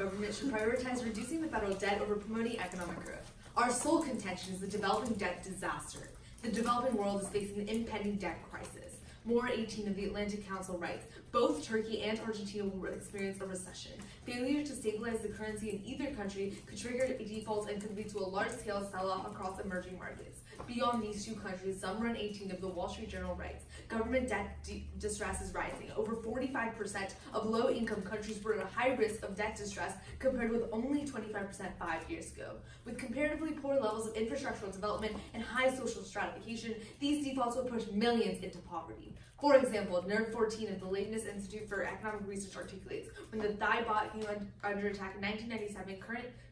government should prioritize reducing the federal debt over promoting economic growth. Our sole contention is the developing debt disaster. The developing world is facing an impending debt crisis. More 18 of the Atlantic Council writes, both Turkey and Argentina will experience a recession. Failure to stabilize the currency in either country could trigger a default and could lead to a large-scale sell-off across emerging markets. Beyond these two countries, Summer 18 of the Wall Street Journal writes, government debt distress is rising. Over 45% of low-income countries were at a high risk of debt distress compared with only 25% 5 years ago. With comparatively poor levels of infrastructural development and high social stratification, these defaults will push millions into poverty. For example, NERD 14 of the Leibniz Institute for Economic Research articulates, when the Thai baht came under attack in 1997,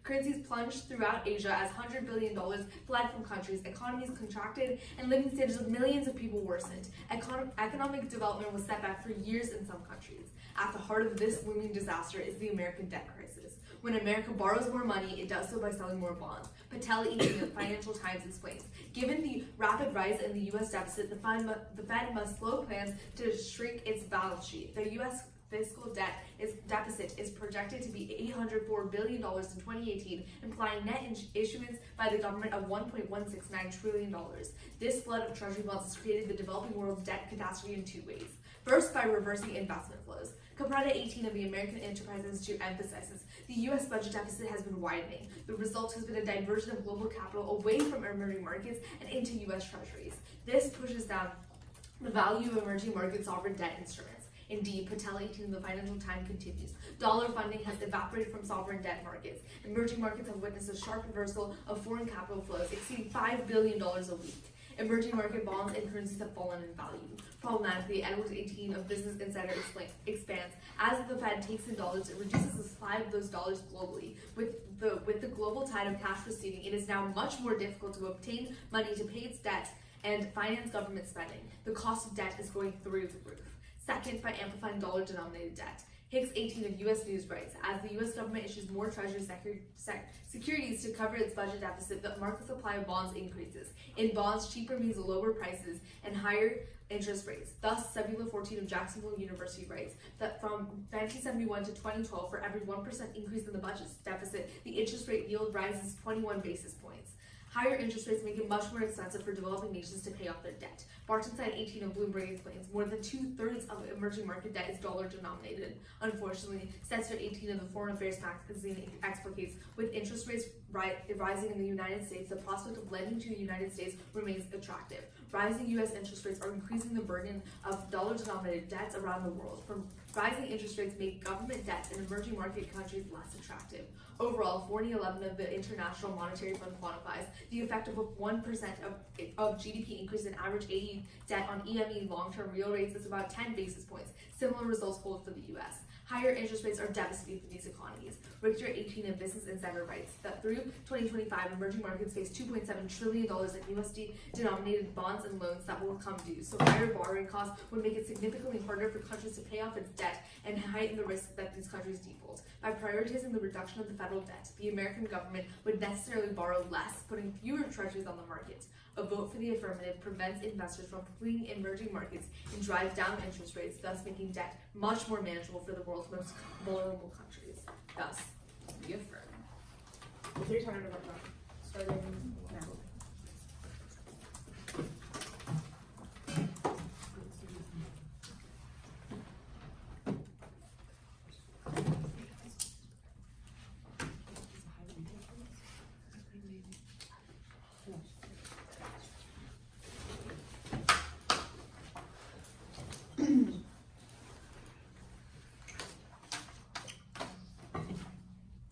currencies plunged throughout Asia as $100 billion fled from countries, economies contracted, and living standards of millions of people worsened. Economic development was set back for years in some countries. At the heart of this looming disaster is the American debt crisis. When America borrows more money, it does so by selling more bonds. Patel in the Financial Times explains, given the rapid rise in the U.S. deficit, the Fed must slow plans to shrink its balance sheet. The U.S. fiscal deficit is projected to be $804 billion in 2018, implying net issuance by the government of $1.169 trillion. This flood of treasury bonds has created the developing world's debt catastrophe in two ways. First, by reversing investment flows. Capretta 18 of the American Enterprise Institute emphasizes the U.S. budget deficit has been widening. The result has been a diversion of global capital away from emerging markets and into U.S. treasuries. This pushes down the value of emerging market sovereign debt instruments. Indeed, Patel 18 of the Financial Times continues, dollar funding has evaporated from sovereign debt markets. Emerging markets have witnessed a sharp reversal of foreign capital flows exceeding $5 billion a week. Emerging market bonds and currencies have fallen in value. Problematically, Edwards 18 of Business Insider expands, as the Fed takes in dollars, it reduces the supply of those dollars globally. With the global tide of cash receding, it is now much more difficult to obtain money to pay its debts and finance government spending. The cost of debt is going through the roof. Second, by amplifying dollar-denominated debt. Hicks 18 of U.S. News writes, as the U.S. government issues more treasury securities to cover its budget deficit, the market supply of bonds increases. In bonds, cheaper means lower prices and higher interest rates. Thus, Sebula 14 of Jacksonville University writes that from 1971 to 2012, for every 1% increase in the budget deficit, the interest rate yield rises 21 basis points. Higher interest rates make it much more expensive for developing nations to pay off their debt. Bartonside 18 of Bloomberg explains, more than 2/3 of emerging market debt is dollar denominated. Unfortunately, Setzer 18 of the Foreign Affairs magazine explicates, with interest rates rising in the United States, the prospect of lending to the United States remains attractive. Rising U.S. interest rates are increasing the burden of dollar-denominated debts around the world. Rising interest rates make government debt in emerging market countries less attractive. Overall, 4011 of the International Monetary Fund quantifies the effect of a 1% of GDP increase in average AE debt on EME long-term real rates is about 10 basis points. Similar results hold for the U.S. Higher interest rates are devastating for these economies. Richter 18 of Business Insider writes that through 2025, emerging markets face $2.7 trillion in USD-denominated bonds and loans that will come due. So higher borrowing costs would make it significantly harder for countries to pay off its debt and heighten the risk that these countries default. By prioritizing the reduction of the federal debt, the American government would necessarily borrow less, putting fewer treasuries on the market. A vote for the affirmative prevents investors from fleeing emerging markets and drives down interest rates, thus making debt much more manageable for the world's most vulnerable countries. Thus, we affirm. What's your time about that? Starting now.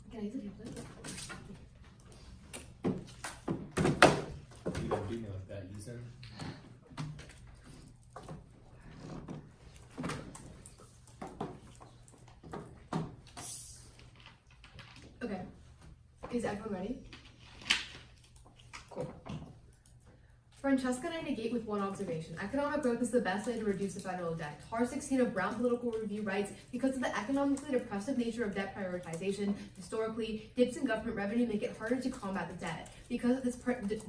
Can I use a template? You can do like that using. Okay. Is everyone ready? Cool. Francesca and I negate with one observation. Economic growth is the best way to reduce the federal debt. TAR 16 of Brown Political Review writes, because of the economically depressive nature of debt prioritization, historically, dips in government revenue make it harder to combat the debt. Because of this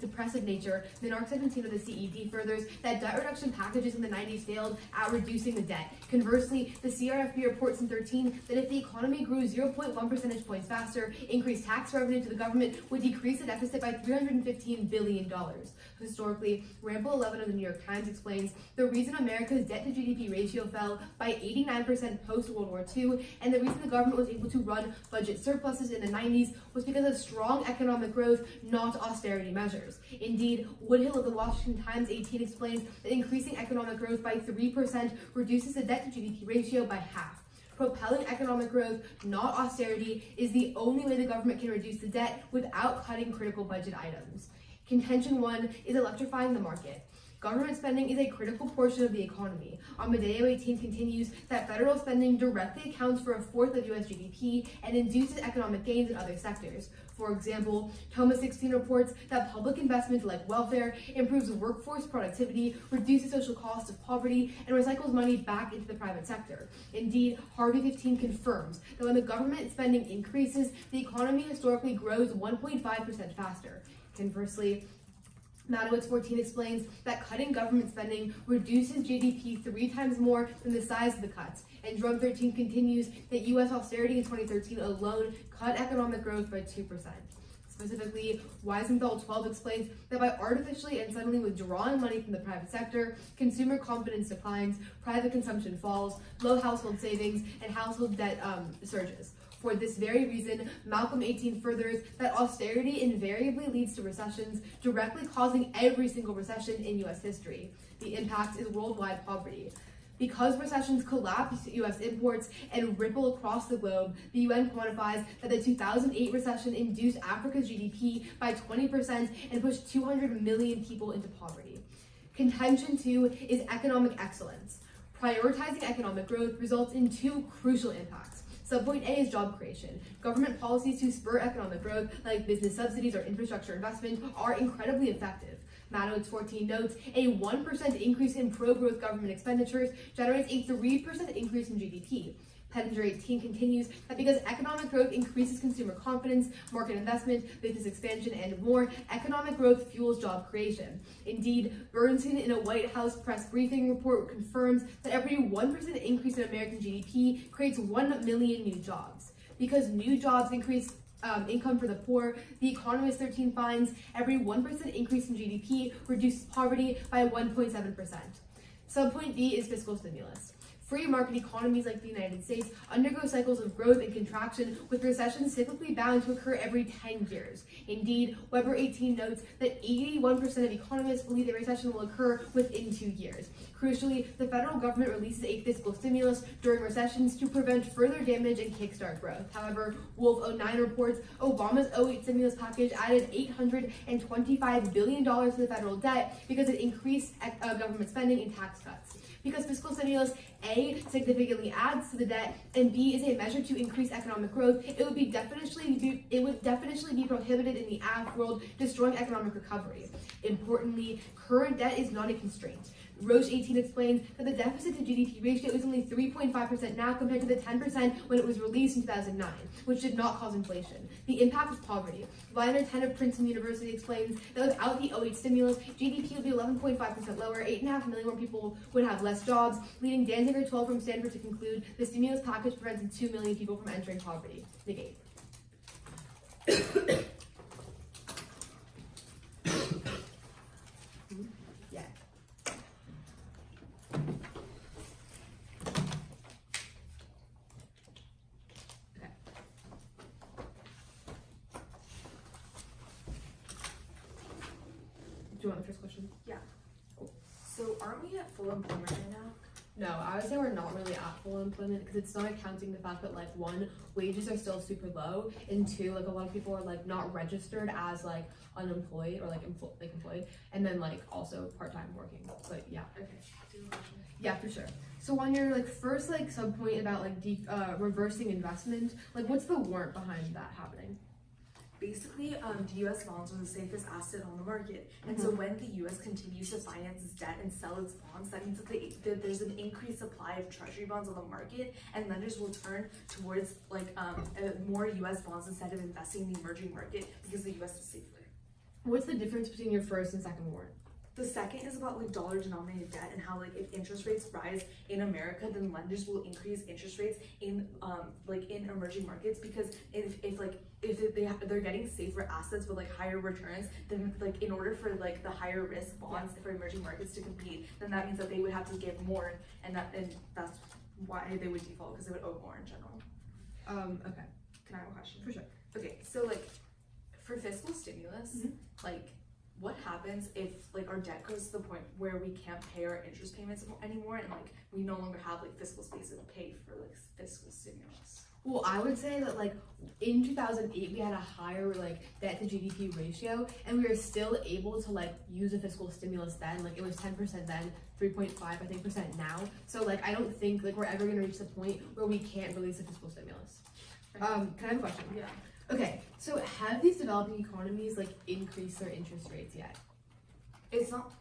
depressive nature, Minarch 17 of the CED furthers that debt reduction packages in the 90s failed at reducing the debt. Conversely, the CRFP reports in 13 that if the economy grew 0.1 percentage points faster, increased tax revenue to the government would decrease the deficit by $315 billion. Historically, Ramble 11 of the New York Times explains the reason America's debt to GDP ratio fell by 89% post-World War II, and the reason the government was able to run budget surpluses in the 90s was because of strong economic growth, not austerity measures. Indeed, Woodhill of the Washington Times 18 explains that increasing economic growth by 3% reduces the debt to GDP ratio by half. Propelling economic growth, not austerity, is the only way the government can reduce the debt without cutting critical budget items. Contention 1 is electrifying the market. Government spending is a critical portion of the economy. Amadeo 18 continues that federal spending directly accounts for a fourth of U.S. GDP and induces economic gains in other sectors. For example, Thomas 16 reports that public investment like welfare improves workforce productivity, reduces social costs of poverty, and recycles money back into the private sector. Indeed, Harvey 15 confirms that when the government spending increases, the economy historically grows 1.5% faster. Conversely, Madowitz 14 explains that cutting government spending reduces GDP 3 times more than the size of the cuts. And Drum 13 continues that U.S. austerity in 2013 alone cut economic growth by 2%. Specifically, Wiesenthal 12 explains that by artificially and suddenly withdrawing money from the private sector, consumer confidence declines, private consumption falls, low household savings, and household debt surges. For this very reason, Malcolm 18 furthers that austerity invariably leads to recessions, directly causing every single recession in U.S. history. The impact is worldwide poverty. Because recessions collapse U.S. imports and ripple across the globe, the UN quantifies that the 2008 recession induced Africa's GDP by 20% and pushed 200 million people into poverty. Contention 2 is economic excellence. Prioritizing economic growth results in 2 crucial impacts. Subpoint A is job creation. Government policies to spur economic growth, like business subsidies or infrastructure investment, are incredibly effective. Madowitz 14 notes a 1% increase in pro-growth government expenditures generates a 3% increase in GDP. Pettinger 18 continues that because economic growth increases consumer confidence, market investment, business expansion, and more, economic growth fuels job creation. Indeed, Bernstein in a White House press briefing report confirms that every 1% increase in American GDP creates 1 million new jobs. Because new jobs increase income for the poor, the Economist 13 finds every 1% increase in GDP reduces poverty by 1.7%. Subpoint B is fiscal stimulus. Free market economies like the United States undergo cycles of growth and contraction, with recessions typically bound to occur every 10 years. Indeed, Weber 18 notes that 81% of economists believe a recession will occur within 2 years. Crucially, the federal government releases a fiscal stimulus during recessions to prevent further damage and kickstart growth. However, Wolf 09 reports Obama's 08 stimulus package added $825 billion to the federal debt because it increased government spending and tax cuts. Because fiscal stimulus, A, significantly adds to the debt, and B, is a measure to increase economic growth, it would definitely be prohibited in the aft world, destroying economic recovery. Importantly, current debt is not a constraint. Roche 18 explains that the deficit to GDP ratio is only 3.5% now compared to the 10% when it was released in 2009, which did not cause inflation. The impact is poverty. Weiner 10 of Princeton University explains that without the 08 stimulus, GDP would be 11.5% lower, 8.5 million more people would have less jobs, leading Danziger 12 from Stanford to conclude the stimulus package prevented 2 million people from entering poverty. Negate. Yeah. Okay. Do you want the first question? Yeah. Cool. So aren't we at full employment right now? No, I would say we're not really at full employment because it's not accounting the fact that, like, 1, wages are still super low, and 2, like, a lot of people are, like, not registered as, like, unemployed or, like, employed, and then, like, also part-time working. But yeah. Okay. Yeah, for sure. So on your, like, first, like, sub-point about, like, reversing investment, like, what's the warrant behind that happening? Basically, U.S. bonds are the safest asset on the market, and so when the U.S. continues to finance its debt and sell its bonds, that means that there's an increased supply of treasury bonds on the market, and lenders will turn towards more U.S. bonds instead of investing in the emerging market because the U.S. is safer. What's the difference between your first and second warrant? The second is about dollar-denominated debt and how if interest rates rise in America, then lenders will increase interest rates in in emerging markets, because if they're getting safer assets with higher returns, then in order for the higher risk bonds for emerging markets to compete, then that means that they would have to give more, and that's why they would default, because they would owe more in general. Okay. Can I have a question? For sure. Okay, so for fiscal stimulus, what happens if our debt goes to the point where we can't pay our interest payments anymore, and we no longer have fiscal space to pay for fiscal stimulus? Well, I would say that in 2008 we had a higher debt to GDP ratio, and we were still able to use a fiscal stimulus then. It was 10% then, 3.5 I think percent now. So I don't think we're ever gonna reach the point where we can't release a fiscal stimulus. Can I have a question? Yeah. Okay, so have these developing economies increased their interest rates yet? It's not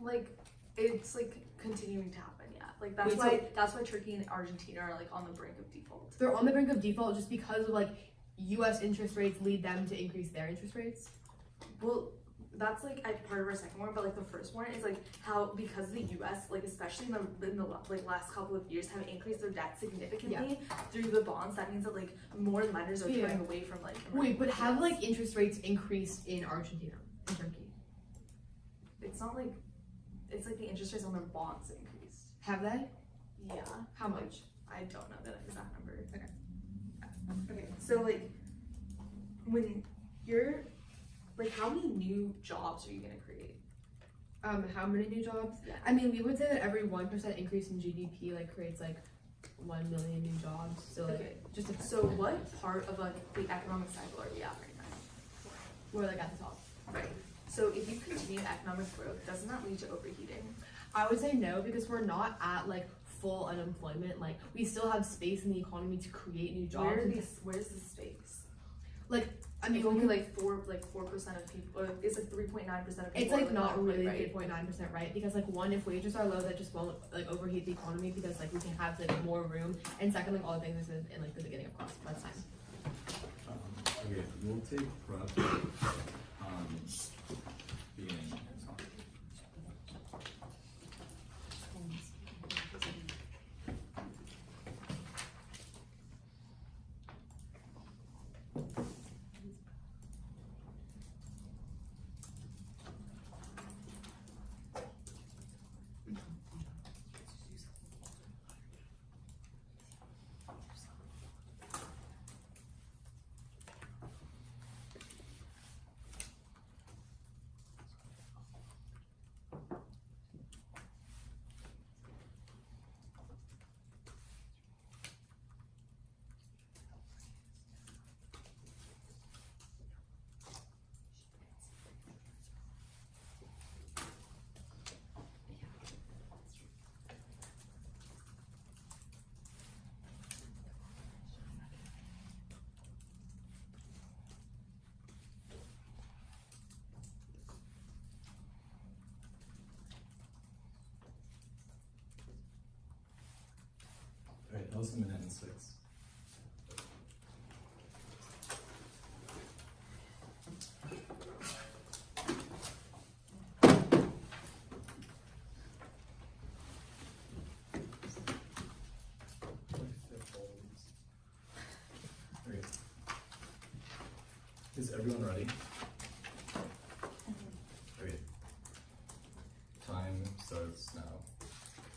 it's continuing to happen yet. That's why Turkey and Argentina are on the brink of default. They're on the brink of default just because of U.S. interest rates lead them to increase their interest rates? Well, that's part of our second one, but the first one is how, because the U.S. especially in the last couple of years have increased their debt significantly through the bonds. That means that more lenders are turning away from Wait, but have interest rates increased in Argentina and Turkey? It's not it's the interest rates on their bonds increased. Have they? Yeah. How much? I don't know the exact number. Okay. Okay. So when you're how many new jobs are you gonna create? How many new jobs? Yeah. I mean, we would say that every 1% increase in GDP creates 1 million new jobs. So just depends. So what part of the economic cycle are we at right now? We're at the top. Right. So if you continue economic growth, doesn't that lead to overheating? I would say no, because we're not at full unemployment. We still have space in the economy to create new jobs. Where's the space? I mean, only 4% of people, or it's 3.9% of people. It's not really right? 3.9%, right? Because one, if wages are low, that just won't overheat the economy, because we can have more room, and second, all the things in the beginning of class. That's time. Okay, we'll take prep. Beginning. Alright, that was a minute and 6. Okay. Is everyone ready? Okay. Time starts now.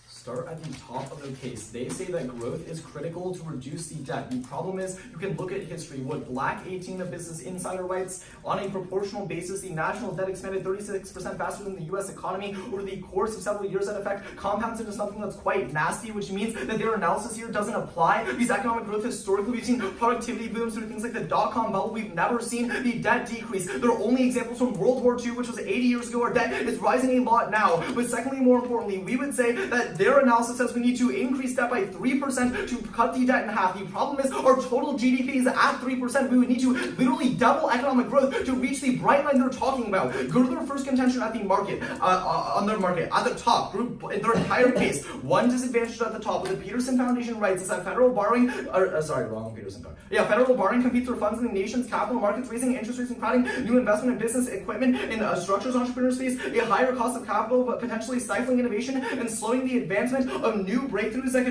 Start at the top of the case. They say that growth is critical to reduce the debt. The problem is, you can look at history. What Black 18 of Business Insider writes, on a proportional basis, the national debt expanded 36% faster than the US economy over the course of several years. That effect compounds into something that's quite nasty, which means that their analysis here doesn't apply. Because economic growth, historically, we've seen productivity booms through things like the dot-com bubble. We've never seen the debt decrease. There are only examples from World War II, which was 80 years ago. Our debt is rising a lot now. But secondly, more importantly, we would say that their Their analysis says we need to increase debt by 3% to cut the debt in half. The problem is our total GDP is at 3%. We would need to literally double economic growth to reach the bright line they're talking about. Go to their first contention at the market, on their market. At the top, group in their entire case, one disadvantage at the top, what the Peterson Foundation writes is that federal borrowing, federal borrowing competes for funds in the nation's capital markets, raising interest rates and crowding new investment in business equipment and structures entrepreneurs face a higher cost of capital, but potentially stifling innovation and slowing the advancement of new breakthroughs that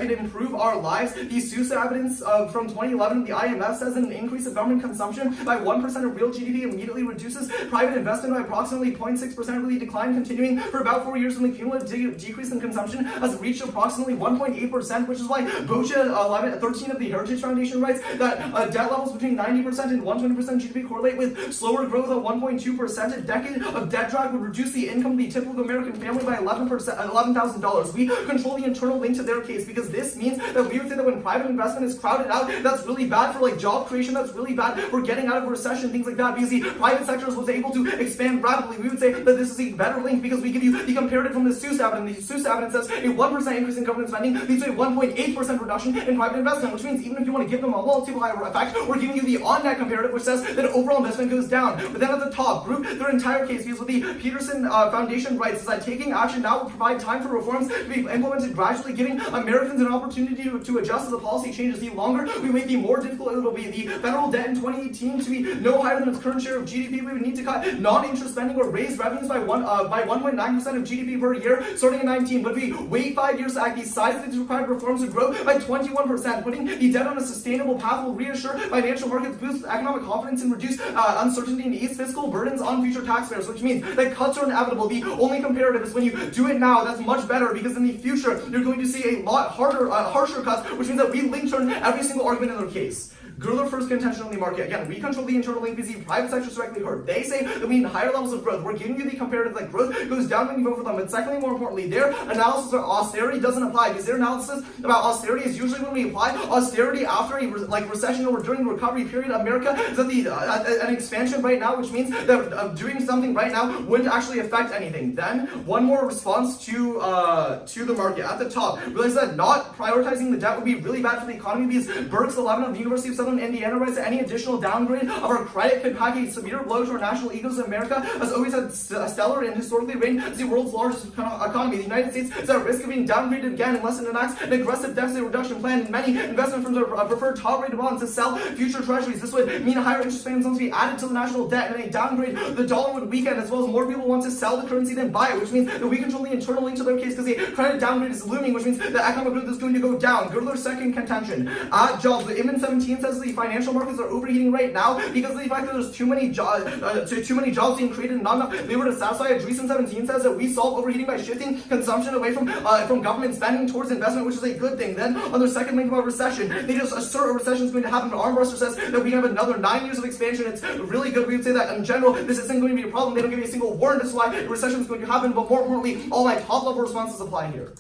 could improve our lives. The SUSE evidence from 2011, the IMF says that an increase of government consumption by 1% of real GDP immediately reduces private investment by approximately 0.6%, with the decline continuing for about 4 years when the cumulative decrease in consumption has reached approximately 1.8%, which is why BOCHA 13 of the Heritage Foundation writes that debt levels between 90% and 120% GDP correlate with slower growth of 1.2%. A decade of debt drag would reduce the income of the typical American family by $11,000. We control the internal link to their case because this means that we would say that when private investment is crowded out, that's really bad for job creation, that's really bad for getting out of a recession, things like that, because the private sector was able to expand rapidly. We would say that this is a better link because we give you the comparative from the SUSE evidence. The SUSE evidence says a 1% increase in government spending leads to a 1.8% reduction in private investment, which means even if you want to give them a multiplier effect, we're giving you the on-net comparative, which says that overall investment goes down. But then at the top, group their entire case, because what the Peterson Foundation writes is that taking action now will provide time for reforms to be implemented gradually, giving Americans an opportunity to adjust to the policy changes. The longer we wait, the more difficult it will be. The federal debt in 2018 to be no higher than its current share of GDP. We would need to cut non-interest spending or raise revenues by 1.9% of GDP per year, starting in 19. But if we wait 5 years to act, the size of these required reforms would grow by 21%. Putting the debt on a sustainable path will reassure financial markets, boost economic confidence, and reduce uncertainty and ease fiscal burdens on future taxpayers, which means that cuts are inevitable. The only comparative is when you do it now, that's much better, because in the future, you're going to see a lot harsher cuts, which means that we link turn every single argument in their case. Guerrilla first contention on the market. Again, we control the internal link because the private sector is directly hurt. They say that we need higher levels of growth. We're giving you the comparative that growth goes down when you vote for them. But secondly, more importantly, their analysis of austerity doesn't apply, because their analysis about austerity is usually when we apply austerity after a recession or during the recovery period. America is at an expansion right now, which means that doing something right now wouldn't actually affect anything. Then one more response to the market at the top. Realize that not prioritizing the debt would be really bad for the economy, because Berks 11 of the University of Southern Indiana writes that any additional downgrade of our credit could pack a severe blow to our national egos. America has always had stellar and historically reigned as the world's largest economy. The United States is at risk of being downgraded again unless it enacts an aggressive deficit reduction plan, and many investment firms are preferred top-rated bonds to sell future treasuries. This would mean higher interest payments must be added to the national debt, and a downgrade the dollar would weaken, as well as more people want to sell the currency than buy it, which means that we control the internal link to their case because the credit downgrade is looming, which means that economic growth is going to go down. Go to their second contention. At jobs, the Inman 17 says the financial markets are overheating right now because of the fact that there's too many jobs being created and not enough labor to satisfy it. Dreesen 17 says that we solve overheating by shifting consumption away from government spending towards investment, which is a good thing. Then on their second link about recession, they just assert a recession is going to happen, but Armbruster says that we have another 9 years of expansion. It's really good. We would say that in general, this isn't going to be a problem. They don't give me a single warrant as to why a recession is going to happen, but more importantly, all my top level responses apply here.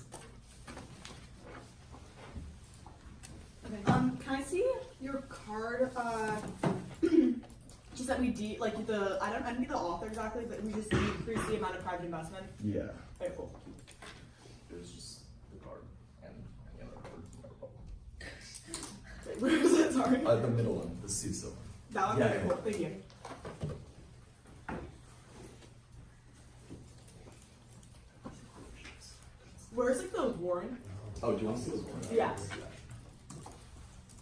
Can I see your card? Just that we I don't need the author exactly, but we just decrease the amount of private investment. Yeah. Okay, cool. It was just the card and the other card. Wait, where is it? Sorry. The middle one, the CISO. That one? Yeah, Okay, yeah. cool. Thank you. Where's the warrant? Oh, do you want to see those warrants? Yeah.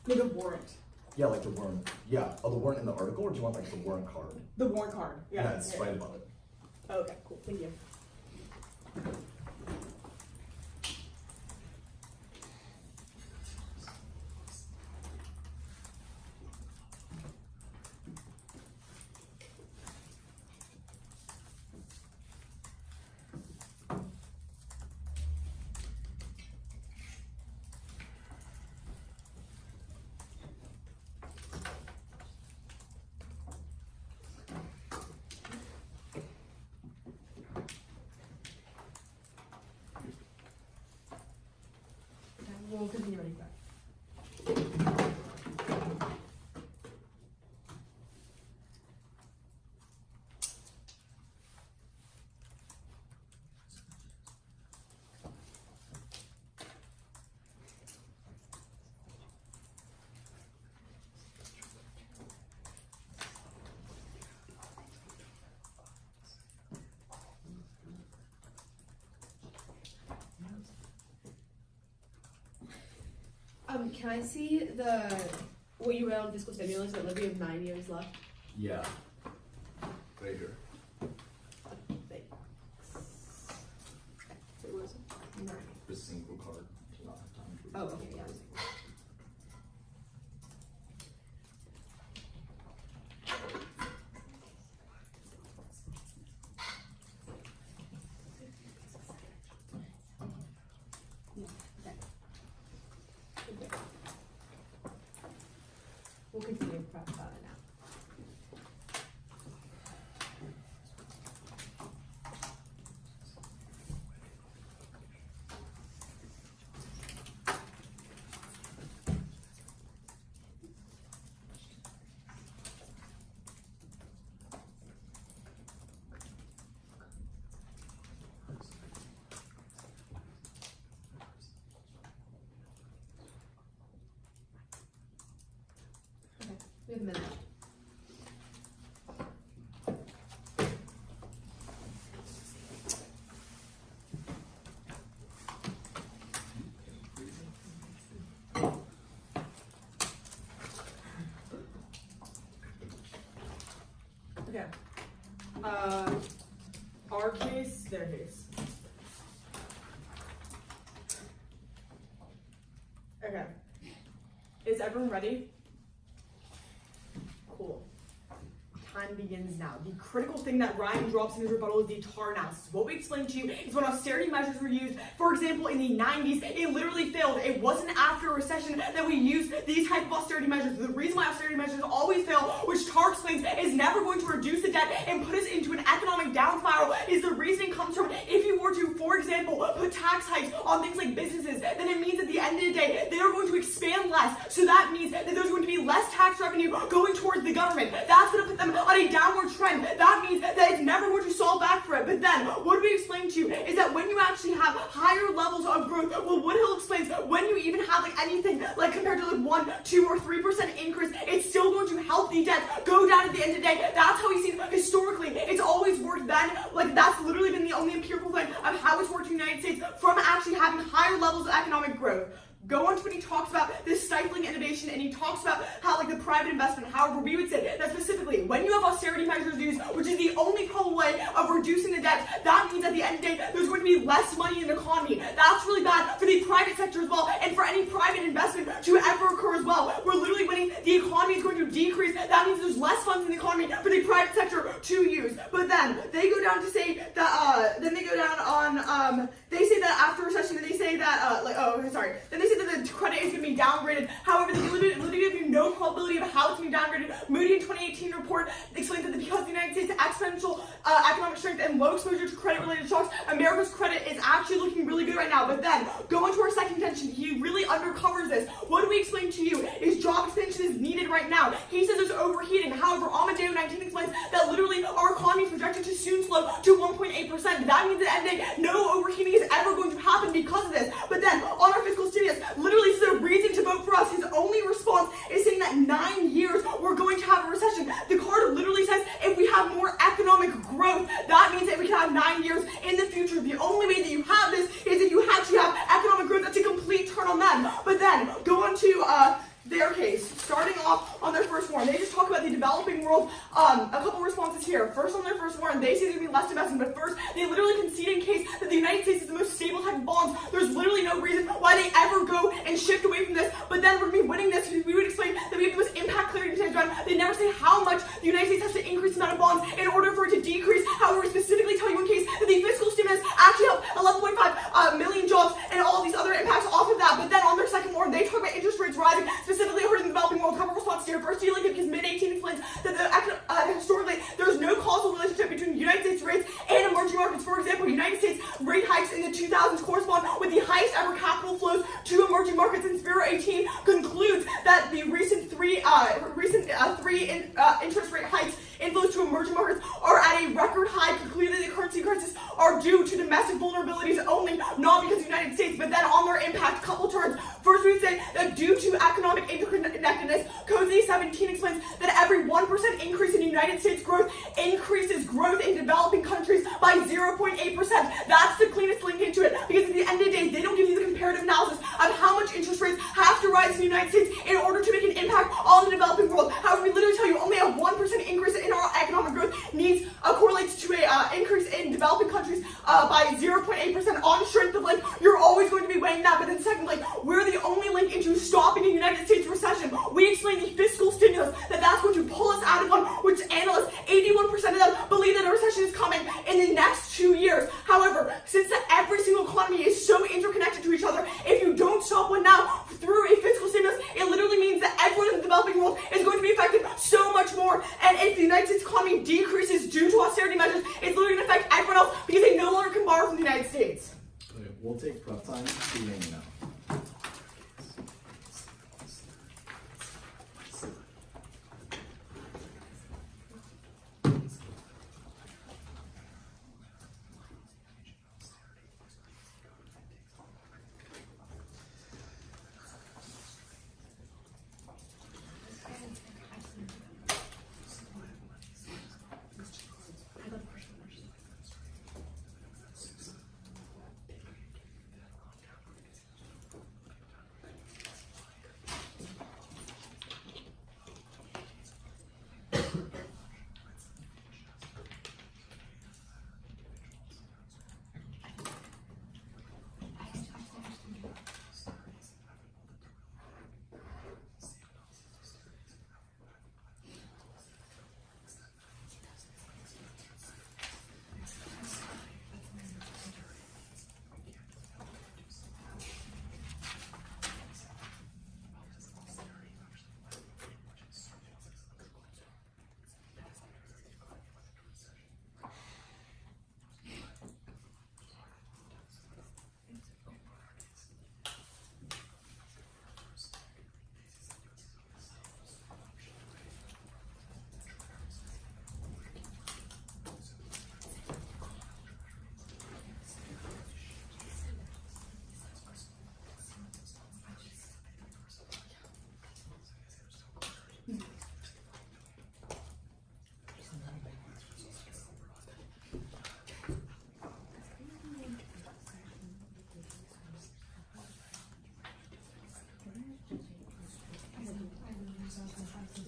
No, the warrant. Yeah, the warrant. Yeah. Oh, the warrant in the article, or do you want the warrant card? The warrant card. Yeah. It's right above it. Okay, cool. Thank you. Can I see what you read on fiscal stimulus that we have 9 years left? Yeah. Right here. Thanks. Wait, what was it? 9. The single card to not have time to read. Oh, okay, yeah. We'll continue to prep about it now. We have a minute. Okay. Our case, their case. Okay. Is everyone ready? Cool. Time begins now. The critical thing that Ryan drops in his rebuttal is the TAR analysis. What we explained to you is when austerity measures were used, for example, in the 90s, it literally failed. It wasn't after a recession that we used these type of austerity measures. The reason why austerity measures always fail, which TAR explains is never going to reduce the debt and put us into an economic down spiral, is the reasoning comes from if you were to, for example, put tax hikes on things like businesses, then it means at the end of the day, they are going to expand less. So that means that there's going to be less tax revenue going towards the government. That's going to put them on a downward trend. That means that it's never going to solve back for it. But then, what we explain to you is that when you actually have higher levels of growth, well, Woodhill explains when you even have like anything like compared to like 1, 2, or 3% increase, it's still going to help the debt go down at the end of the day. That's how we've seen historically. It's always worked then. Like that's literally been the only empirical thing of how it's worked in the United States from actually having higher levels of economic growth. Go on to when he talks about this stifling innovation, and he talks about how like the private investment. However, we would say that specifically when you have austerity measures used, which is the only probable way of reducing the debt, that means at the end of the day there's going to be less money in the economy. That's really bad for the private sector as well, and for any private investment to ever occur as well. We're literally winning. The economy is going to decrease. That means there's less funds in the economy for the private sector to use. But then they go down to say that they say that after recession, then they say that then they say that the credit is going to be downgraded. However, they literally give you no probability of how it's going to be downgraded. Moody in 2018 report explains that because the United States exponential economic strength and low exposure to credit-related shocks, America's credit is actually looking really good right now. But then, going to our second tension, he really undercovers this. What do we explain to you is job expansion is needed right now. He says there's overheating. However, Amadeo 19 explains that literally our economy is projected to soon slow to 1.8%. That means at the end of the day, no overheating is ever going to happen because of this. But then, on our fiscal stimulus, literally this is a reason to vote for us. His only response is saying that 9 years we're going to have a recession. The card literally says if we have more economic growth, that means that we can have 9 years in the future. The only way that you have this is if you actually have economic growth. That's a complete turn on them. But then, go on to their case, starting off on their first warrant. They just talk about the developing world. A couple responses here. First, on their first warrant, they say there's going to be less investment, but first, they literally concede in case that the United States is the most stable type of bonds. There's literally no reason why they ever go and shift away from this, but then we're going to be winning this. We would explain that we have the most impact clarity percentage run. They never say how much the United States has to increase the amount of bonds in order for it to decrease. However, we specifically tell you in case that the fiscal stimulus actually helped 11.5 million jobs and all these other impacts off of that. But then on their second warrant, they talk about interest rates rising, specifically in the developing world. Couple response to your first dealing because mid-18 explains that historically there's no causal relationship between United States rates and emerging markets. For example, United States rate hikes in the 2000s correspond with the highest ever capital flows to emerging markets, and Spiro 18 concludes that the recent three interest rate hikes inflows to emerging markets are at a record high. Clearly, the currency crisis are due to domestic vulnerabilities only, not because of the United States, but then on their impact, couple charts. First, we would say that due to economic interconnectedness, Cozy 17 explains that every 1% increase in United States growth increases growth in developing countries by 0.8%. That's the cleanest link into it, because at the end of the day, they don't give you the comparative analysis of how much interest rates have to rise in the United States in order to make an impact on the developing world. However, we literally tell you only a 1% increase in our economic growth correlates to a increase in developing countries by 0.8% on strength of like, you're always going to be weighing that. But then second, like, we're the only link into stopping a United States recession. We explain the fiscal stimulus, that's going to pull us out of one, which analysts, 81% of them believe that a recession is coming in the next 2 years. However, since every single economy is so interconnected to each other, if you don't stop one now through a fiscal stimulus, it literally means that everyone in the developing world is going to be affected so much more. And if the United States economy decreases due to austerity measures, it's literally going to affect everyone else because they no longer can borrow from the United States. Okay, we'll take prep time. See you now.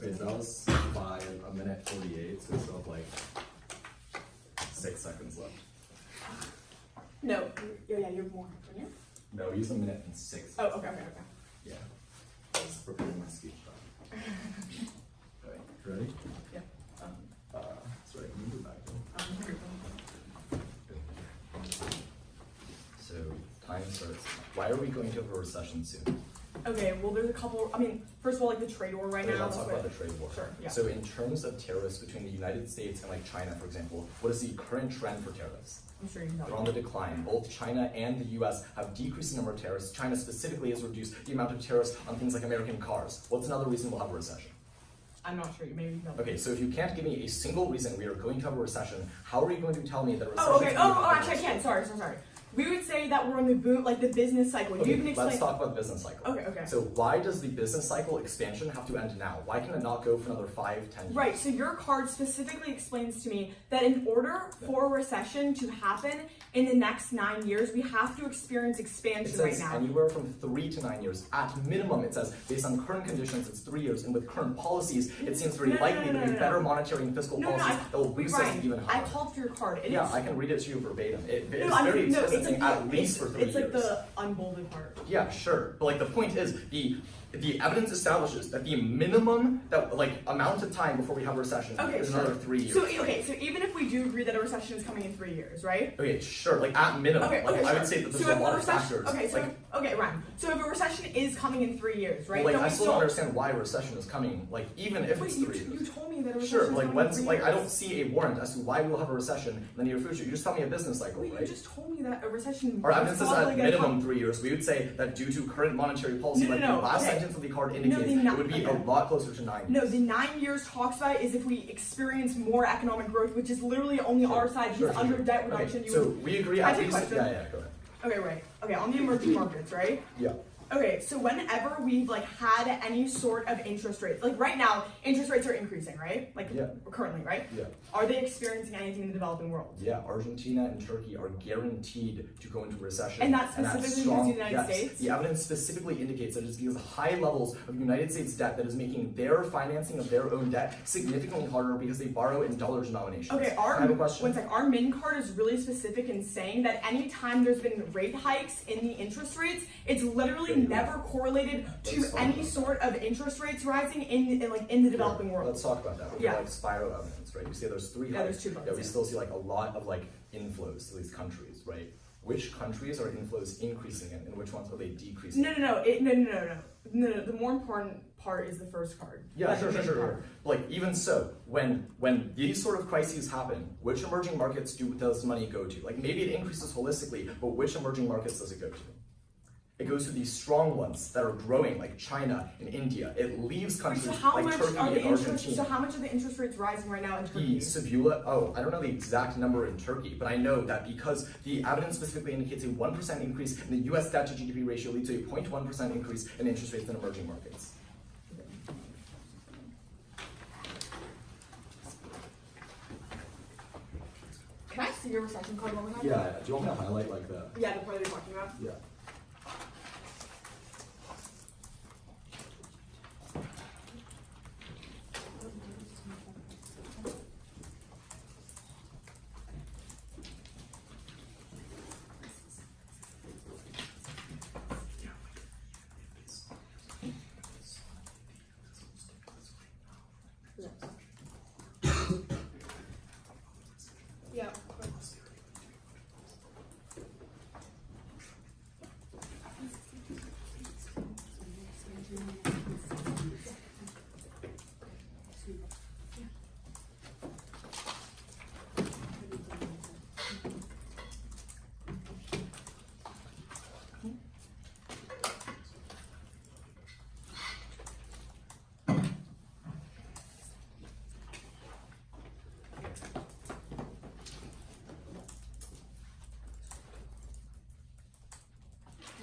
Wait, that was by a minute 48, so we still have like 6 seconds left. No, yeah, you're more, aren't you? No, use a minute and 6. Oh, okay. Yeah. I was preparing my speech. Okay, ready? Yeah. Sorry, can you move back? So, time starts. Why are we going to have a recession soon? Okay, well, there's a couple. I mean, first of all, like the trade war right now. Let's talk about the trade war. Sure, yeah. So, in terms of tariffs between the United States and like China, for example, what is the current trend for tariffs? I'm sure you know. They're on the decline. Both China and the US have decreased the number of tariffs. China specifically has reduced the amount of tariffs on things like American cars. What's another reason we'll have a recession? I'm not sure. Maybe no. Okay, so if you can't give me a single reason we are going to have a recession, how are you going to tell me that a recession? Oh, okay. Actually, I can. Sorry. We would say that we're in the boom, like the business cycle. Okay, you can explain. let's talk about the business cycle. Okay. So why does the business cycle expansion have to end now? Why can it not go for another 5, 10 years? Right, so your card specifically explains to me that in order for a recession to happen in the next 9 years, we have to experience expansion right now. Anywhere from 3 to 9 years. At minimum, it says, based on current conditions, it's 3 years. And with current policies, it seems very likely that with better monetary and fiscal policies that will boost us even higher. I called for your card. I can read it to you verbatim. It's very explicit, saying at least for 3 years. It's like the unbolded part. Yeah, sure. But like the point is, the evidence establishes that the minimum amount of time before we have a recession is another 3 years. So even if we do agree that a recession is coming in 3 years, right? Okay, sure. Like at minimum. Sure. I would say that there's a lot of factors. Ryan. So if a recession is coming in 3 years, right? Well, I still don't understand why a recession is coming. Like even if it's 3 years. You told me that a Sure, recession's like coming in when's 3 like I years. don't see a warrant as to why we'll have a recession in the near future. You just tell me a business cycle, Wait, right? you just told me that a recession. Our evidence is probably at gonna minimum come. 3 years. We would say that due to current monetary policy, No, like no, the no, last okay. sentence of the card No, indicates, the it would be a lot closer to 9 years. No, the 9 years talks about is if we experience more economic growth, which is literally only our side, because under debt reduction, Okay, you so would. we agree Can I at take a least. question? Yeah, go ahead. Okay, right. Okay, on the emerging markets, right? Yeah. Okay, so whenever we've like had any sort of interest rates, like right now, interest rates are increasing, right? Like Yeah. currently, right? Yeah. Are they experiencing anything in the developing world? Yeah, Argentina and Turkey are guaranteed to go into recession. And that's specifically because of the United yes, States? The evidence specifically indicates that it's because of high levels of United States debt that is making their financing of their own debt significantly harder because they borrow in dollar denominations. Okay, I have a question. one sec. Our min card is really specific in saying that anytime there's been rate hikes in the interest rates, it's literally Great. never correlated to Let's talk any about sort of interest rates rising in the developing world. Let's talk about that. We Yeah. like spiral evidence, right? You see there's 3 Yeah, there's hikes. 2 buckets, Yeah, we yeah. still see like a lot of like inflows to these countries, right? Which countries are inflows increasing in, and which ones are they decreasing? No. The more important part is the first card. Yeah, Like sure. the min card. Like even so, when these sort of crises happen, which emerging markets does money go to? Like maybe it increases holistically, but which emerging markets does it go to? It goes to these strong ones that are growing, like China and India. It leaves countries So how like much Turkey are the and interest? Argentina. So how much are the interest rates rising right now in Turkey? The Sevilla, I don't know the exact number in Turkey, but I know that because the evidence specifically indicates a 1% increase in the US debt to GDP ratio leads to a 0.1% increase in interest rates in emerging markets. Can I see your recession card one more time? Yeah, do you want me to highlight like that? Yeah, the part that you're talking about. Yeah. Yeah.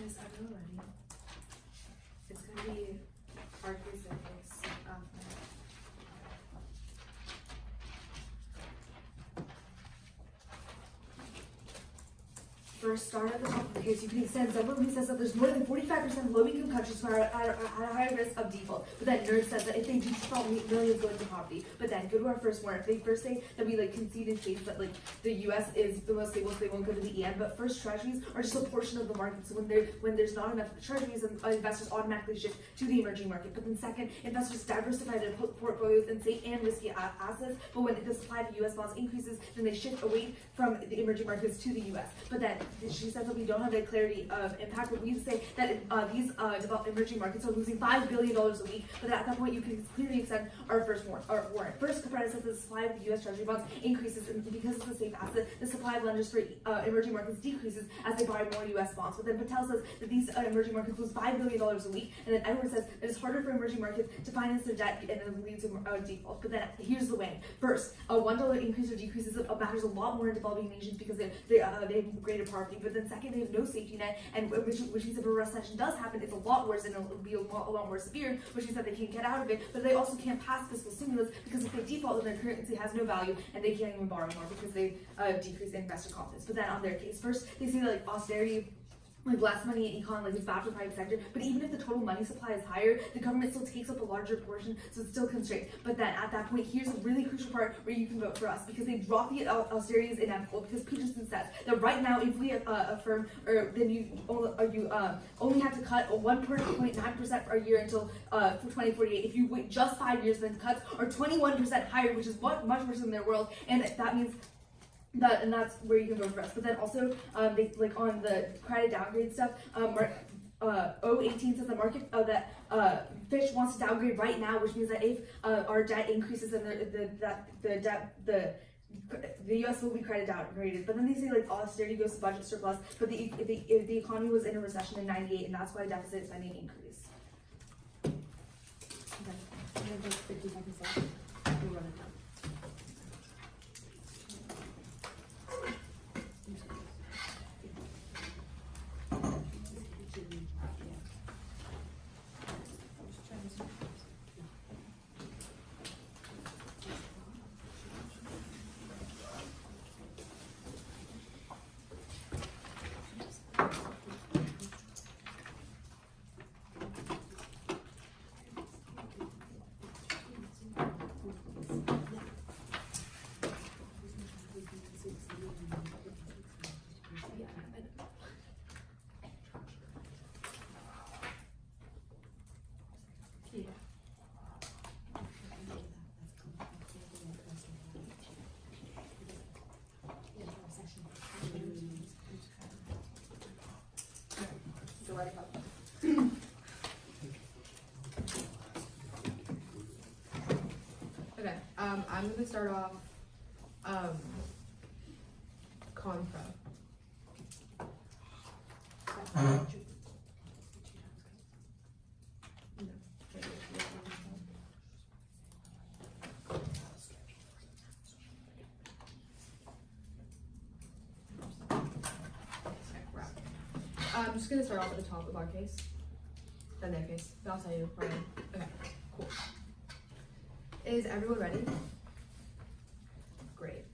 Yes, I know already. It's gonna be Barclays Surface. For a start at the top of the case, you can extend Zumba, who says that there's more than 45% of low-income countries who are at a higher risk of default. But then Nerd says that if they do default, millions go into poverty. But then go to our first warrant. They first say that we like concede in states that like the U.S. is the most stable, so they won't go to the EM. But first treasuries are just a portion of the market. So when there's not enough treasuries, investors automatically shift to the emerging market. But then second, investors diversify their portfolios in safe and risky assets. But when the supply of U.S. bonds increases, then they shift away from the emerging markets to the U.S. But then she says that we don't have the clarity of impact, but we say that these developed emerging markets are losing $5 billion a week, but at that point you can clearly extend our first warrant. First, Capretta says the supply of the U.S. Treasury bonds increases, and because it's a safe asset, the supply of lenders for emerging markets decreases as they buy more U.S. bonds. But then Patel says that these emerging markets lose $5 billion a week, and then Edward says that it's harder for emerging markets to finance their debt and then leads to default. But then here's the way. First, a $1 increase or decreases matters a lot more in developing nations because they have greater poverty. But then second, they have no safety net, and which means if a recession does happen, it's a lot worse and it'll be a lot more severe, which means that they can't get out of it, but they also can't pass fiscal stimulus because if they default, then their currency has no value and they can't even borrow more because they decrease investor confidence. But then on their case, first, they say that like austerity, like less money in econ, like it's bad for private sector, but even if the total money supply is higher, the government still takes up a larger portion, so it's still constrained. But then at that point, here's a really crucial part where you can vote for us, because they drop the austerity is inevitable, because Peterson says that right now, if we affirm, or then you only have to cut 1.9% per year until for 2048. If you wait just 5 years, then cuts are 21% higher, which is much worse than their world, and that means and that's where you can vote for us. But then also, they like on the credit downgrade stuff. 018 says the market that Fitch wants to downgrade right now, which means that if our debt increases, then the U.S. will be downgraded. But then they say like austerity goes to budget surplus, but the economy was in a recession in '98, and that's why deficit spending increased. Okay, I'm gonna take 50 seconds left. We'll run it down. Okay, I'm gonna start off, Compro. I'm just gonna start off at the top of our case, then their case, but I'll tell you right now. Okay, cool. Is everyone ready? Great.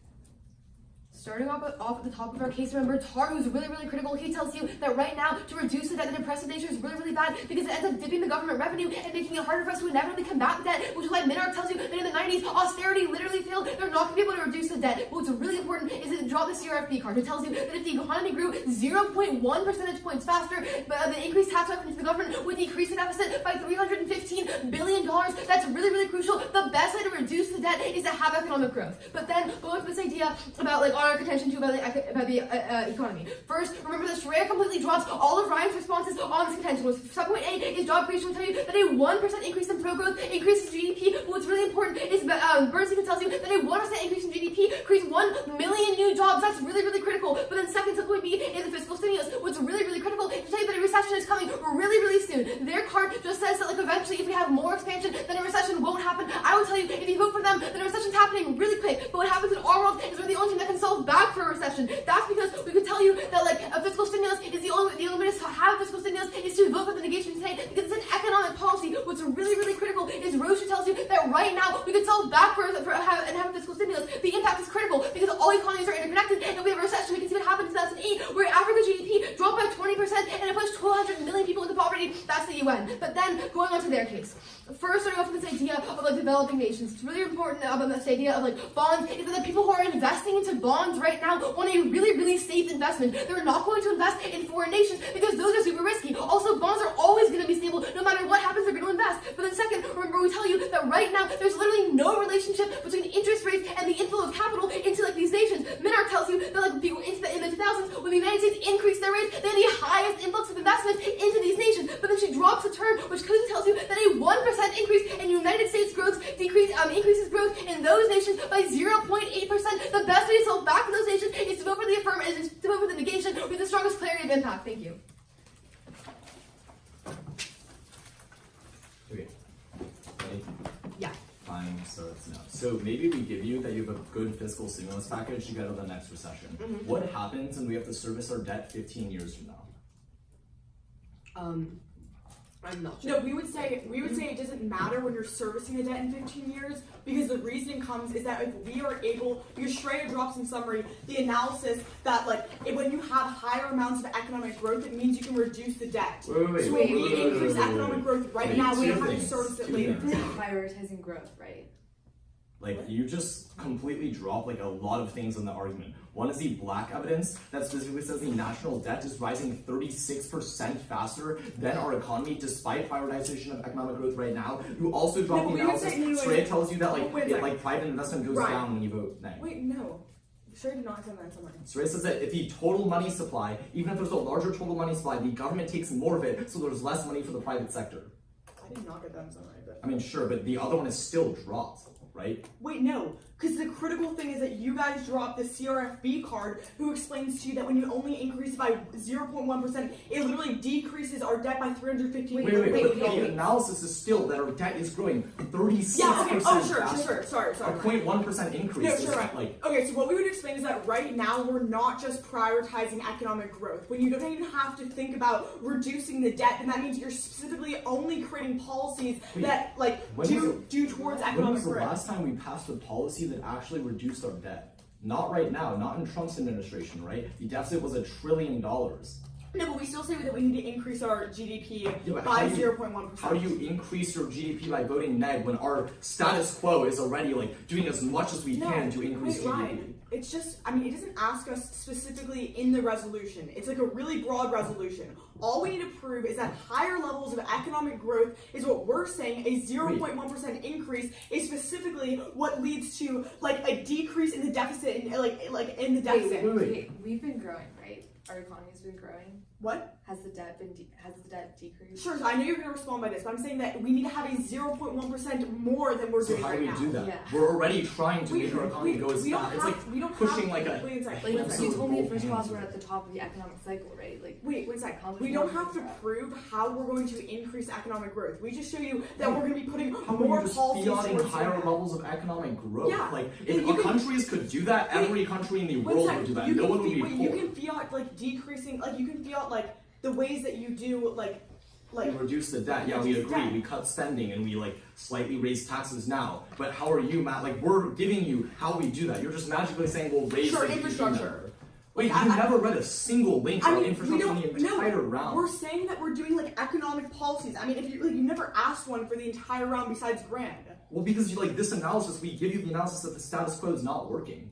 Starting off at the top of our case, remember, Tar, who's really, really critical, he tells you that right now, to reduce the debt, the depressive nature is really, really bad because it ends up dipping the government revenue and making it harder for us to inevitably combat the debt, which is why Minark tells you that in the 90s, austerity literally failed. They're not going to be able to reduce the debt. What's really important is that drop the CRFP card, who tells you that if the economy grew 0.1 percentage points faster, but the increased tax revenue to the government would decrease the deficit by $315 billion. That's really, really crucial. The best way to reduce the debt is to have economic growth. But then, going to this idea about like our contention too about the economy. First, remember that Sharia completely drops all of Ryan's responses on this contention. Subpoint A is job creation will tell you that a 1% increase in pro-growth increases GDP. But what's really important is Bernstein tells you that a 1% increase in GDP creates 1 million new jobs. That's really, really critical. But then second, subpoint B is the fiscal stimulus. What's really, really critical is to tell you that a recession is coming really, really soon. Their card just says that like eventually if we have more expansion, then a recession won't happen. I will tell you, if you vote for them, then a recession's happening really quick. But what happens in our world is we're the only thing that can solve back for a recession. That's because we could tell you that like a fiscal stimulus is the only way to have fiscal stimulus is to vote for the negation today because it's an economic policy. What's really, really critical is Roche tells you that right now we could solve back and have a fiscal stimulus. The impact is critical because all economies are interconnected, and if we have a recession, we can see what happened in 2008, where Africa GDP dropped by 20% and it pushed 200 million people into poverty. That's the UN. But then going on to their case. First, starting off with this idea of like developing nations. It's really important about this idea of like bonds is that the people who are investing into bonds right now want a really, really safe investment. They're not going to invest in foreign nations because those are super risky. Also, bonds are always going to be stable. No matter what happens, they're going to invest. But then second, remember we tell you that right now there's literally no relationship between interest rates and the inflow of capital into like these nations. Minark tells you that like in the 2000s, when the United States increased their rates, they had the highest influx of investment into these nations. But then she drops a term which clearly tells you that a 1% increase in United States growth increases growth in those nations by 0.8%. The best way to solve back for those nations is to vote for the affirm and is to vote for the negation with the strongest clarity of impact. Thank you. Okay. Ready? Yeah. Fine, so it's no. So maybe we give you that you have a good fiscal stimulus package to get out of the next recession. Mm-hmm. What happens when we have to service our debt 15 years from now? I'm not sure. No, we would say it doesn't matter when you're servicing the debt in 15 years because the reasoning comes is that if we are able, because Shreya drops in summary the analysis that like when you have higher amounts of economic growth, it means you can reduce the debt. So when we increase economic growth right now, we have to service it later. Prioritizing growth, right? Like, you just completely drop like a lot of things in the argument. One is the black evidence that specifically says the national debt is rising 36% faster than our economy despite prioritization of economic growth right now. You also drop the analysis. Shreya tells you that like private investment goes down when you vote nay. Wait, no. Sure, did not send that somewhere. So it says that if the total money supply, even if there's a larger total money supply, the government takes more of it, so there's less money for the private sector. I did not get that somewhere. But... I mean, sure, but the other one is still dropped, right? Wait, no, because the critical thing is that you guys dropped the CRFB card, who explains to you that when you only increase it by 0.1%, it literally decreases our debt by $315 Wait, billion. the analysis is still that our debt is growing 36%. Yeah, okay, faster. sorry. A 0.1% increase No, is sure, right. like... Okay, so what we would explain is that right now we're not just prioritizing economic growth. When you don't even have to think about reducing the debt, then that means you're specifically only creating policies that like do towards When economic was the growth. last time we passed a policy that actually reduced our debt? Not right now, not in Trump's administration, right? The deficit was $1 trillion. No, but we still say that we need to increase our GDP but by 0.1%. How do you increase your GDP by voting neg when our status quo is already like doing as much as we can to increase GDP? Ryan, it's just, I mean, it doesn't ask us specifically in the resolution. It's like a really broad resolution. All we need to prove is that higher levels of economic growth is what we're saying. A 0.1% increase is specifically what leads to like a decrease in the deficit, in, like in the deficit. Wait, we've been growing, right? Our economy's been growing. What? Has the debt decreased? Sure, so I know you're going to respond by this, but I'm saying that we need to have a 0.1% more than we're So doing how right do we now. do that? Yeah. We're already trying to make our economy go as we don't fast. It's have, like we don't pushing have, like a... wait a second. Like Wait a you second. told me at both first class hands. we're at the top of the economic cycle, right? Like Wait, one second. how much We more don't have to is that? prove how we're going to increase economic growth. We just show you that we're going to be putting How more are you just policies fiating towards higher it. levels of economic growth? Yeah. Like, You if can- countries could do that, every country in the One world second. would do that. You No can one would be wait, poor. you can fiat like decreasing, like you can fiat like the ways that you do like We reduce the debt. Yeah, we reduce agree. debt. We cut spending and we like slightly raise taxes now. But how are you, Matt? Like, we're giving you how we do that. You're just magically saying we'll raise Sure, the GDP infrastructure. number. Wait, Like, you I- never read a single link I on mean, we infrastructure in don't. the entire round. We're saying that we're doing like economic policies. I mean, if you like, you never asked one for the entire round besides grand. Well, because you like this analysis, we give you the analysis that the status quo is not working.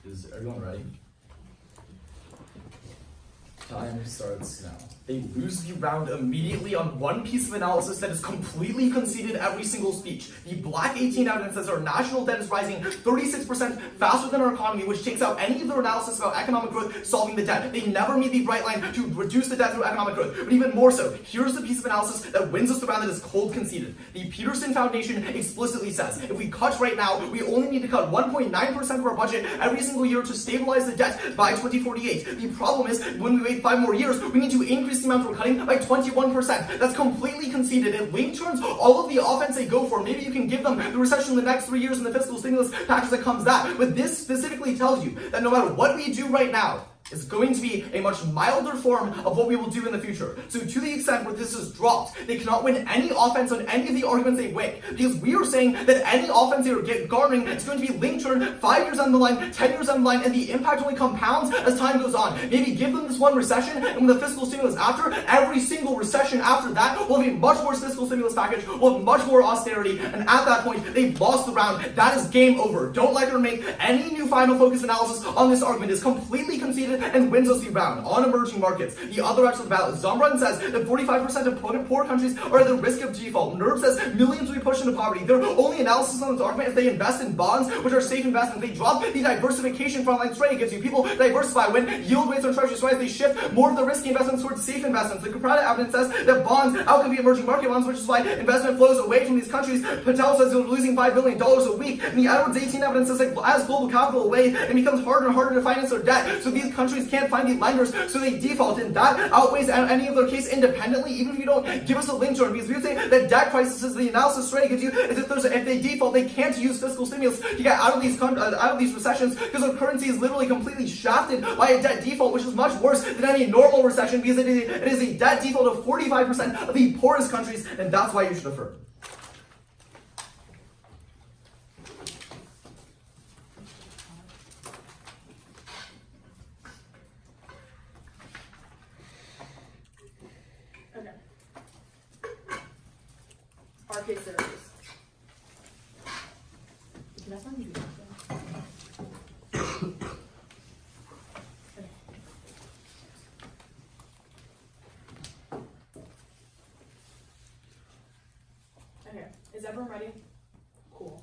Is everyone ready? Time starts now. They lose the round immediately on one piece of analysis that is completely conceded every single speech. The Black 18 evidence says our national debt is rising 36% faster than our economy, which takes out any of their analysis about economic growth solving the debt. They never meet the bright line to reduce the debt through economic growth. But even more so, here's the piece of analysis that wins us the round that is cold conceded. The Peterson Foundation explicitly says if we cut right now, we only need to cut 1.9% of our budget every single year to stabilize the debt by 2048. The problem is, when we wait 5 more years, we need to increase the amount we're cutting by 21%. That's completely conceded. It link turns all of the offense they go for. Maybe you can give them the recession in the next 3 years and the fiscal stimulus package that comes that. But this specifically tells you that no matter what we do right now, it's going to be a much milder form of what we will do in the future. So to the extent where this is dropped, they cannot win any offense on any of the arguments they make. Because we are saying that any offense they are garnering is going to be link turned 5 years down the line, 10 years down the line, and the impact only compounds as time goes on. Maybe give them this one recession, and when the fiscal stimulus after, every single recession after that will have a much worse fiscal stimulus package, will have much more austerity, and at that point, they've lost the round. That is game over. Don't let her make any new final focus analysis on this argument. It's completely conceded and wins us the round. On emerging markets, the other actual ballot, Zombrun says that 45% of poor countries are at the risk of default. NERB says millions will be pushed into poverty. Their only analysis on this argument is they invest in bonds, which are safe investments. They drop the diversification from online trade. It gives you people diversify. When yield rates on treasuries rise, they shift more of the risky investments towards safe investments. The Caprata evidence says that bonds outcompete emerging market bonds, which is why investment flows away from these countries. Patel says they're losing $5 billion a week. And the Edwards 18 evidence says that as global capital away, it becomes harder and harder to finance their debt. So these countries can't find the lenders, so they default, and that outweighs any of their case independently, even if you don't give us a link to it. Because we would say that debt crisis is the analysis straight gives you is if they default, they can't use fiscal stimulus to get out of these recessions, because our currency is literally completely shafted by a debt default, which is much worse than any normal recession, because it is a debt default of 45% of the poorest countries, and that's why you should defer. Okay. Our case series. That's not easy. Okay. Is everyone ready? Cool.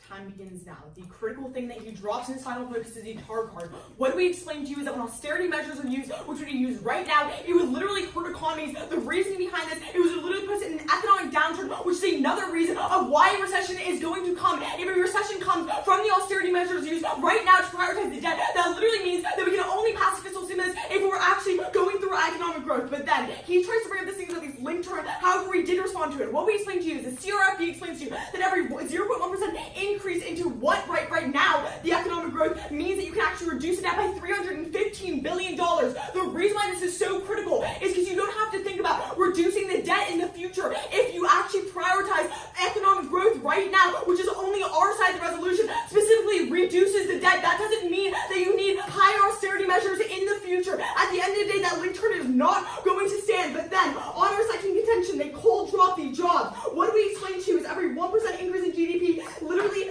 Time begins now. The critical thing that he drops in his final focus is the tar card. What we explained to you is that when austerity measures are used, which would be used right now, it would literally hurt economies. The reason behind this, it was literally put in an economic downturn, which is another reason of why a recession is going to come. If a recession comes from the austerity measures used right now to prioritize the debt, that literally means that we can only pass fiscal stimulus if we're actually going through economic growth. But then he tries to bring up this thing about these linked terms. However, we did respond to it. What we explained to you is the CRFP explains to you that every 0.1% increase into what right now the economic growth means that you can actually reduce the debt by $315 billion. The reason why this is so critical is because you don't have to think about reducing the debt in the future if you actually prioritize economic growth right now, which is only our side of the resolution, specifically reduces the debt. That doesn't mean that you need higher austerity measures in the future. At the end of the day, that link turn is not going to stand. But then, on our second contention, they cold drop the jobs. What we explained to you is every 1% increase in GDP literally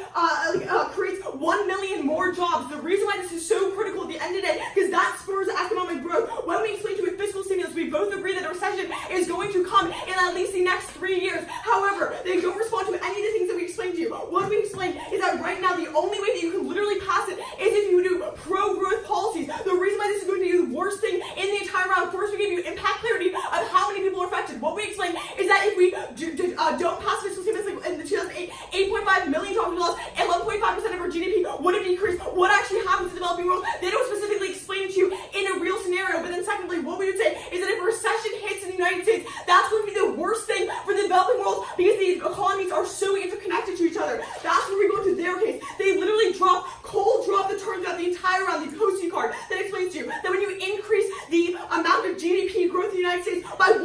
creates 1 million more jobs. The reason why this is so critical at the end of the day, because that spurs economic growth. When we explain to you with fiscal stimulus, we both agree that a recession is going to come in at least the next 3 years. However, they don't respond to any of the things that we explained to you. What we explained is that right now, the only way that you can literally pass it is if you do pro-growth policies. The reason why this is going to be the worst thing in the entire round, first we gave you impact clarity of how many people are affected. What we explained is that if we don't pass fiscal stimulus like in the 2008, 8.5 million jobs lost, 11.5% of our GDP would have decreased. What actually happens in the developing world? They don't specifically explain it to you in a real scenario. But then secondly, what we would say is that if a recession hits in the United States, that's going to be the worst thing for the developing world because these economies are so interconnected to each other. That's where we go to their case. They literally cold drop the terms throughout the entire round, the Cozy card that explains to you that when you increase the amount of GDP growth in the United States by 1%,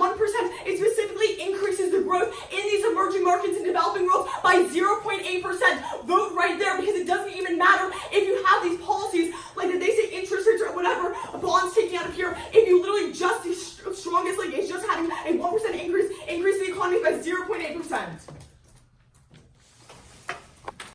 it specifically increases the growth in these emerging markets and developing worlds by 0.8%. Vote right there because it doesn't even matter if you have these policies like that they say interest rates or whatever, bonds taking out of here. If you literally just the strongest link is just having a 1% increase the economy by 0.8%.